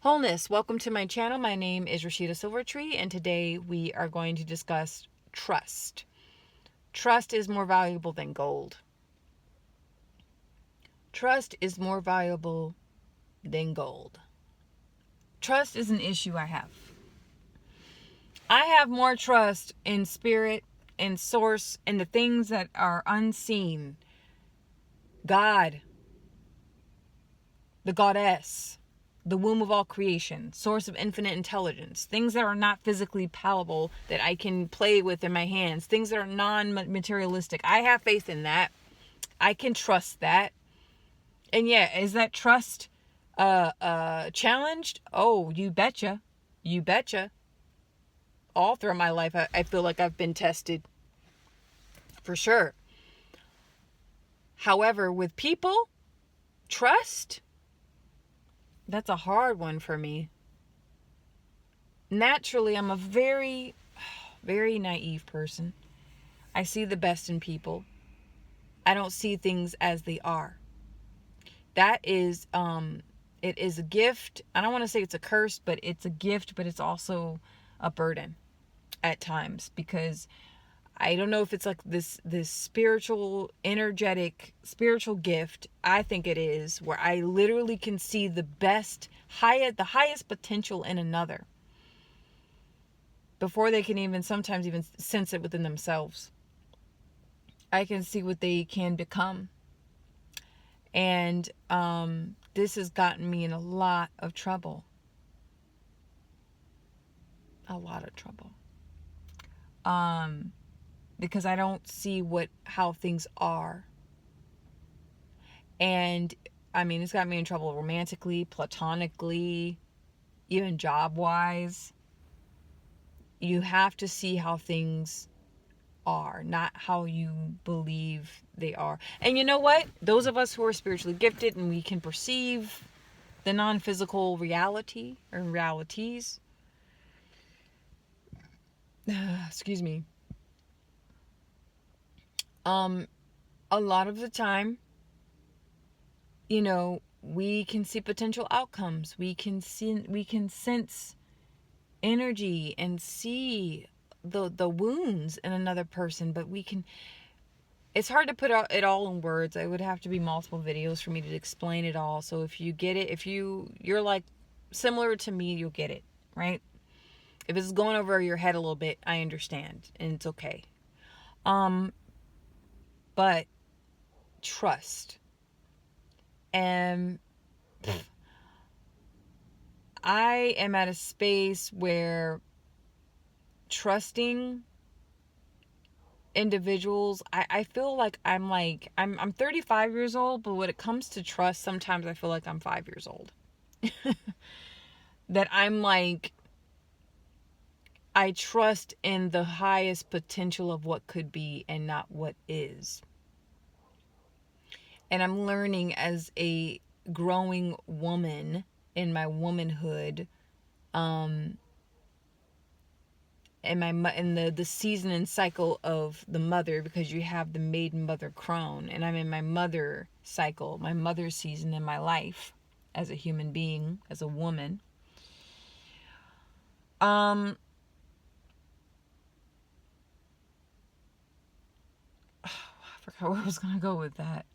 Wholeness, welcome to my channel. My name is Rashida Silvertree, and today we are going to discuss trust. Trust is more valuable than gold. Trust is more valuable than gold. Trust is an issue I have. I have more trust in spirit, in source, in the things that are unseen. God, the goddess, the womb of all creation, source of infinite intelligence, things that are not physically palatable that I can play with in my hands, things that are non-materialistic. I have faith in that. I can trust that. And yeah, is that trust challenged? Oh, you betcha. You betcha. All throughout my life, I feel like I've been tested. For sure. However, with people, trust, that's a hard one for me. Naturally, I'm a very, very naive person. I see the best in people. I don't see things as they are. That is, it is a gift. I don't want to say it's a curse, but it's a gift, but it's also a burden at times, because I don't know if it's like this spiritual, energetic, spiritual gift. I think it is, where I literally can see the highest potential in another before they can even sometimes even sense it within themselves. I can see what they can become. And this has gotten me in a lot of trouble. A lot of trouble. Because I don't see how things are. And I mean, it's got me in trouble romantically, platonically, even job-wise. You have to see how things are, not how you believe they are. And you know what? Those of us who are spiritually gifted and we can perceive the non-physical reality or realities, excuse me, a lot of the time, we can see potential outcomes. We can sense energy and see the wounds in another person, but it's hard to put it all in words. It would have to be multiple videos for me to explain it all. So if you get it, if you're like similar to me, you'll get it, right? If it's going over your head a little bit, I understand, and it's okay. But trust. And I am at a space where trusting individuals, I feel like I'm 35 years old, but when it comes to trust, sometimes I feel like I'm 5 years old. That I'm like, I trust in the highest potential of what could be and not what is. And I'm learning as a growing woman in my womanhood, in the season and cycle of the mother, because you have the maiden mother crone, and I'm in my mother cycle, my mother season in my life as a human being, as a woman. I forgot where I was gonna go with that.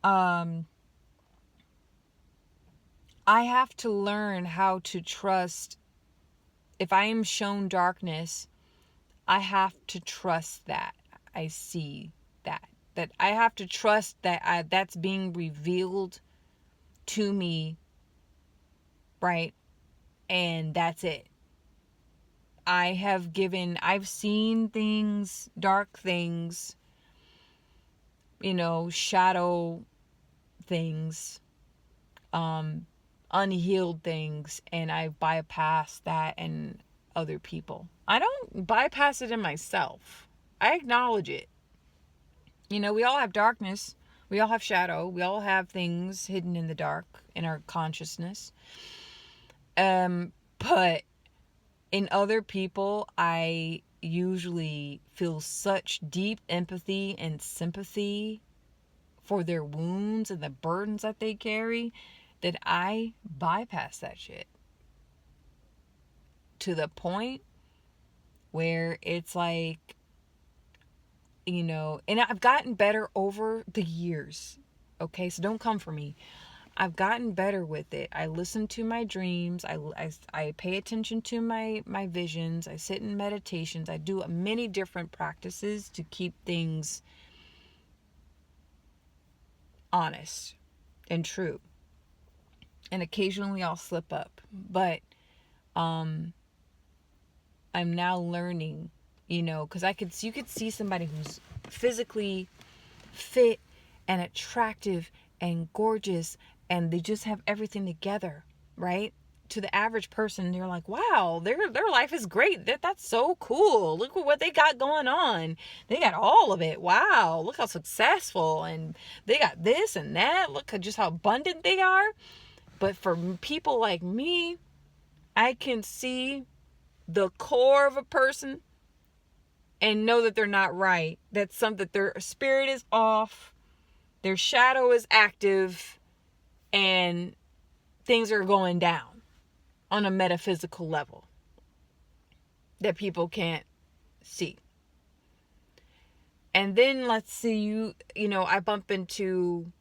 I have to learn how to trust. If I am shown darkness, I have to trust that I see that. That I have to trust that that's being revealed to me, right? And that's it. I've seen things, dark things, shadow things, unhealed things, and I bypass that in other people. I don't bypass it in myself. I acknowledge it. We all have darkness. We all have shadow. We all have things hidden in the dark in our consciousness. But in other people, I usually feel such deep empathy and sympathy for their wounds and the burdens that they carry that I bypass that shit. to the point where it's like, and I've gotten better over the years. Okay, so don't come for me. I've gotten better with it. I listen to my dreams. I pay attention to my visions. I sit in meditations. I do many different practices to keep things honest and true. And occasionally I'll slip up. But I'm now learning, because you could see somebody who's physically fit and attractive and gorgeous, and they just have everything together, right? To the average person, you're like, wow, their life is great. That's so cool. Look at what they got going on. They got all of it. Wow, look how successful, and they got this and that. Look at just how abundant they are. But for people like me, I can see the core of a person and know that they're not right. That's something, their spirit is off, their shadow is active, and things are going down on a metaphysical level that people can't see. And then let's see, I bump into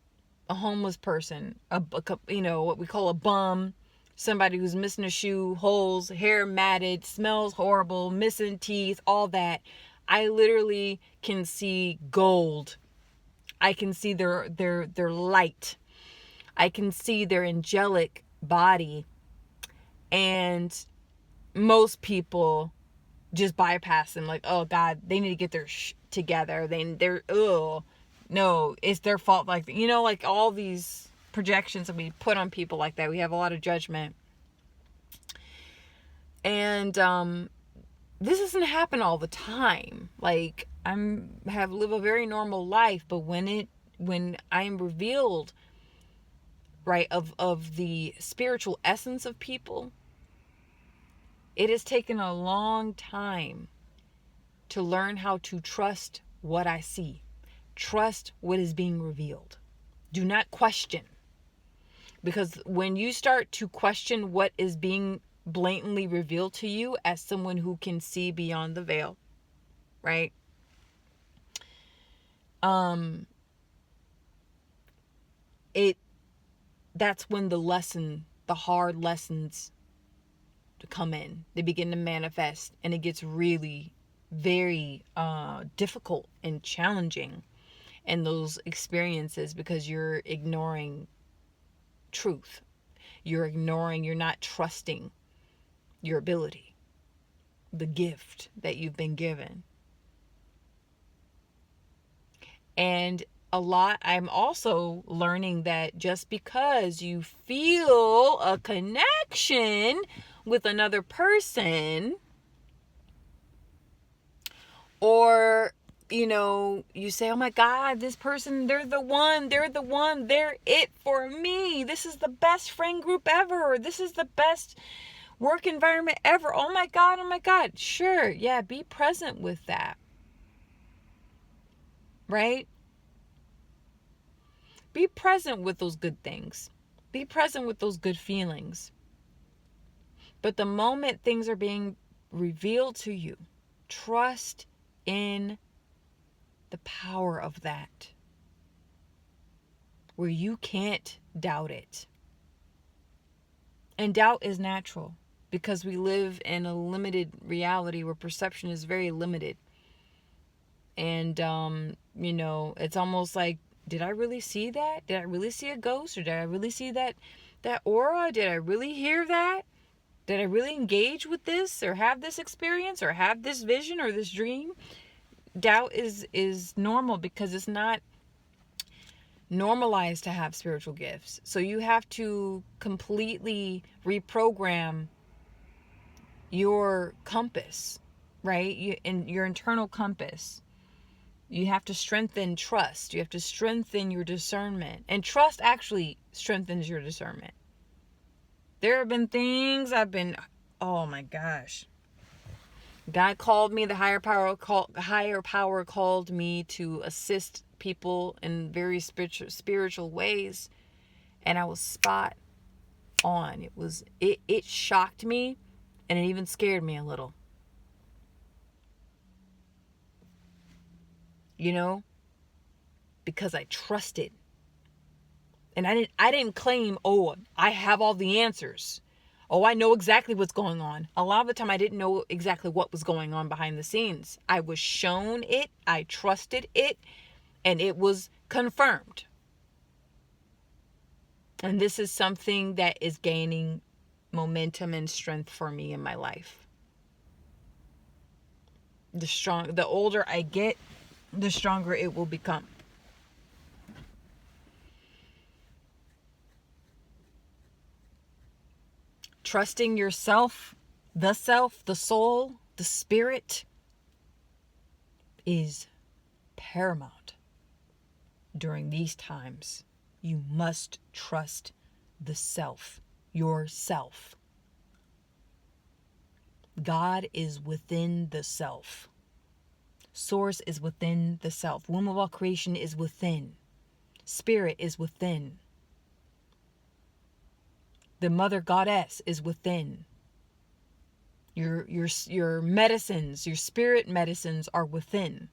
a homeless person, what we call a bum, somebody who's missing a shoe, holes, hair matted, smells horrible, missing teeth, all that. I literally can see gold. I can see their light. I can see their angelic body. And most people just bypass them, like, oh God, they need to get their together. No, it's their fault. Like, like all these projections that we put on people like that. We have a lot of judgment. And this doesn't happen all the time. Like, live a very normal life, but when I am revealed, right, of the spiritual essence of people, it has taken a long time to learn how to trust what I see. Trust what is being revealed. Do not question. Because when you start to question what is being blatantly revealed to you as someone who can see beyond the veil, right? That's when the hard lessons come in. They begin to manifest, and it gets really very difficult and challenging in those experiences, because you're ignoring truth. You're not trusting your ability, the gift that you've been given. And I'm also learning that just because you feel a connection with another person, or you say, oh my God, this person, they're the one, they're it for me. This is the best friend group ever. This is the best work environment ever. Oh my God. Sure, yeah, be present with that. Right? Be present with those good things. Be present with those good feelings. But the moment things are being revealed to you, trust in the power of that, where you can't doubt it. And doubt is natural, because we live in a limited reality where perception is very limited. And, it's almost like, did I really see that? Did I really see a ghost? Or did I really see that aura? Did I really hear that? Did I really engage with this, or have this experience, or have this vision, or this dream? Doubt is normal, because it's not normalized to have spiritual gifts. So you have to completely reprogram your compass, right? Your internal compass. You have to strengthen trust. You have to strengthen your discernment. And trust actually strengthens your discernment. There have been things oh my gosh. God called me, the higher power called me to assist people in very spiritual ways, and I was spot on. It shocked me And it even scared me a little. You know? Because I trusted. And I didn't claim, oh, I have all the answers. Oh, I know exactly what's going on. A lot of the time I didn't know exactly what was going on behind the scenes. I was shown it, I trusted it, and it was confirmed. And this is something that is gaining momentum and strength for me in my life. The older I get, the stronger it will become. Trusting yourself, the self, the soul, the spirit is paramount during these times. You must trust the self, yourself. God is within the self. Source is within the self. Womb of all creation is within. Spirit is within. The mother goddess is within. Your medicines, your spirit medicines are within.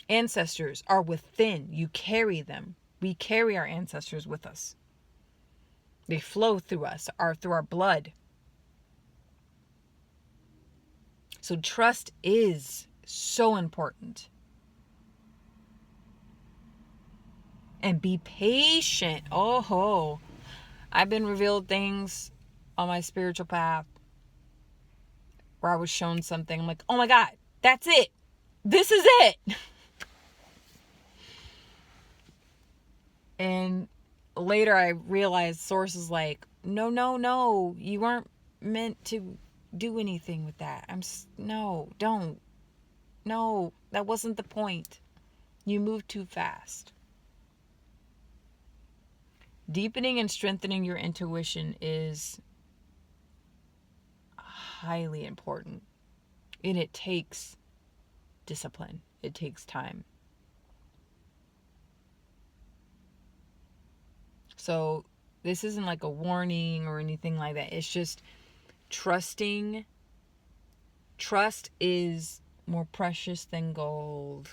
Ancestors are within. You carry them. We carry our ancestors with us. They flow through us, through our blood. So trust is so important. And be patient. Oh, I've been revealed things on my spiritual path where I was shown something. I'm like, oh my God, that's it. This is it. And later I realized Source is like, no, you weren't meant to do anything with that. No, don't. No, that wasn't the point. You moved too fast. Deepening and strengthening your intuition is highly important. And it takes discipline. It takes time. So this isn't like a warning or anything like that. It's just trusting. Trust is more precious than gold.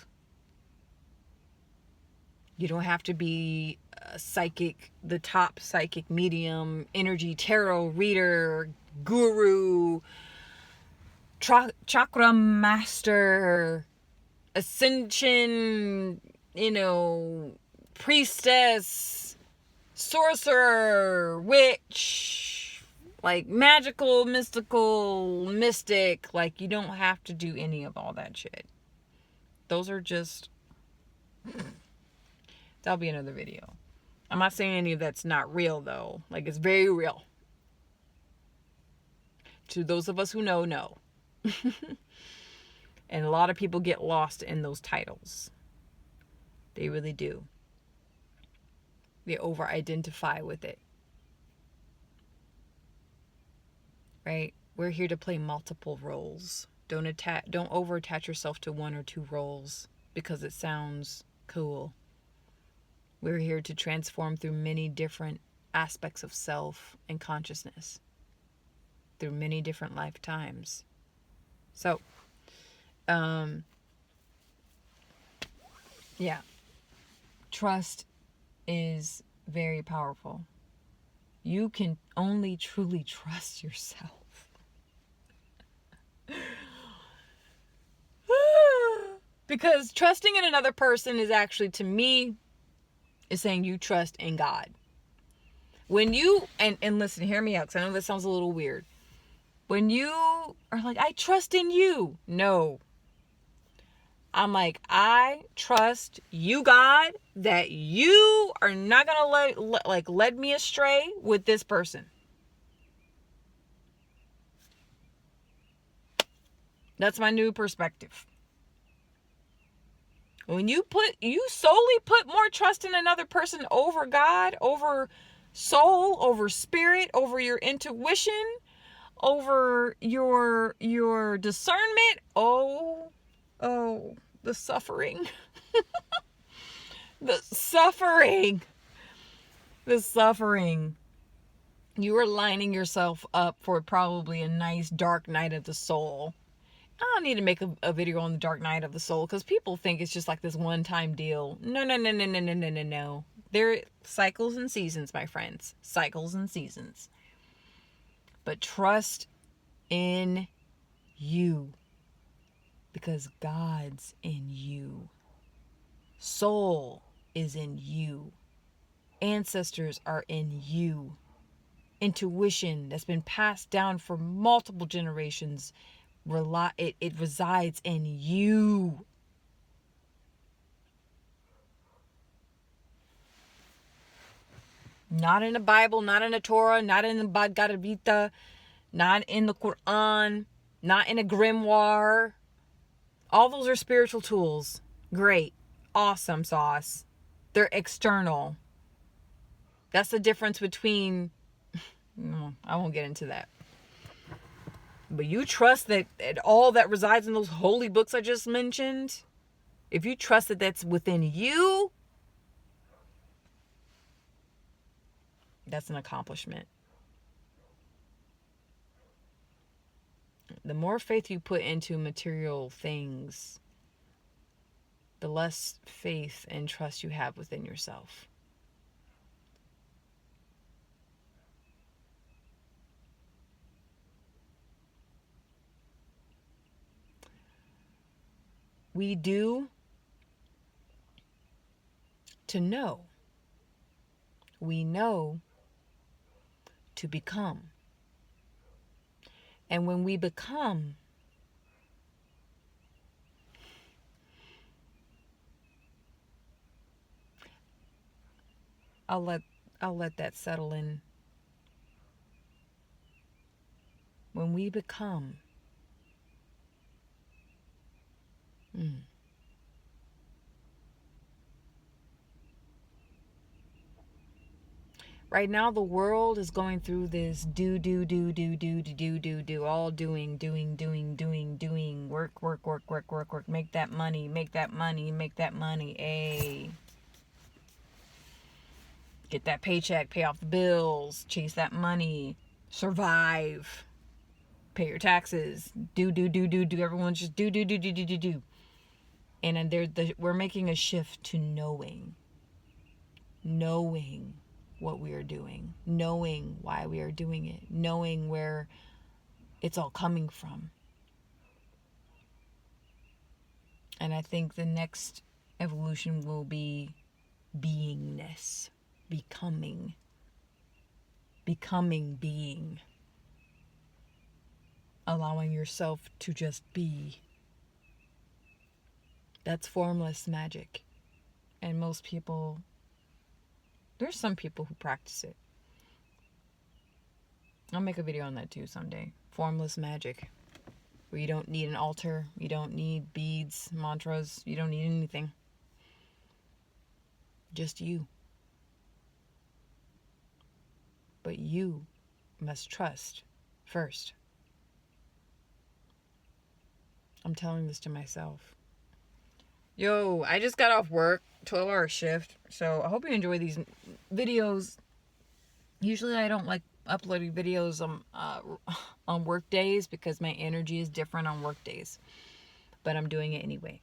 You don't have to be a psychic, the top psychic medium, energy tarot reader, guru, chakra master, ascension, priestess, sorcerer, witch, like magical, mystical, mystic. Like, you don't have to do any of all that shit. Those are just... That'll be another video. I'm not saying any of that's not real, though. Like, it's very real. To those of us who know. And a lot of people get lost in those titles. They really do. They over-identify with it. Right? We're here to play multiple roles. Don't over-attach yourself to one or two roles because it sounds cool. We're here to transform through many different aspects of self and consciousness. Through many different lifetimes. So, yeah. Trust is very powerful. You can only truly trust yourself. Because trusting in another person is actually, to me, is saying you trust in God. When you, and listen, hear me out, because I know this sounds a little weird. When you are like, I trust in you. No. I'm like, I trust you, God, that you are not going to lead me astray with this person. That's my new perspective. When you solely put more trust in another person over God, over soul, over spirit, over your intuition, over your discernment, oh, the suffering. The suffering. You are lining yourself up for probably a nice dark night of the soul. I don't need to make a video on the dark night of the soul because people think it's just like this one-time deal. No, no, no, no, no, no, no, no, no. There are cycles and seasons, my friends. Cycles and seasons. But trust in you because God's in you. Soul is in you. Ancestors are in you. Intuition that's been passed down for multiple generations, it resides in you. Not in the Bible, not in the Torah, not in the Bhagavad Gita, not in the Quran, not in a grimoire. All those are spiritual tools. Great. Awesome sauce. They're external. That's the difference between... No, I won't get into that. But you trust that all that resides in those holy books I just mentioned, if you trust that that's within you, that's an accomplishment. The more faith you put into material things, the less faith and trust you have within yourself. We do to know. We know to become. And when we become, I'll let that settle in. When we become, right now the world is going through this do, all doing, work, make that money, ay. Get that paycheck, pay off the bills, chase that money, survive, pay your taxes, do, everyone's just do. And we're making a shift to knowing what we are doing, knowing why we are doing it, knowing where it's all coming from. And I think the next evolution will be beingness, becoming being, allowing yourself to just be. That's formless magic. And most people, there's some people who practice it. I'll make a video on that too someday. Formless magic. Where you don't need an altar. You don't need beads, mantras. You don't need anything. Just you. But you must trust first. I'm telling this to myself. Yo, I just got off work, 12-hour shift, so I hope you enjoy these videos. Usually I don't like uploading videos on work days because my energy is different on work days, but I'm doing it anyway.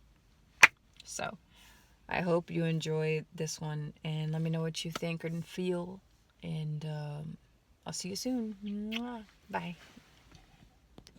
So I hope you enjoyed this one, and let me know what you think and feel, and I'll see you soon. Bye.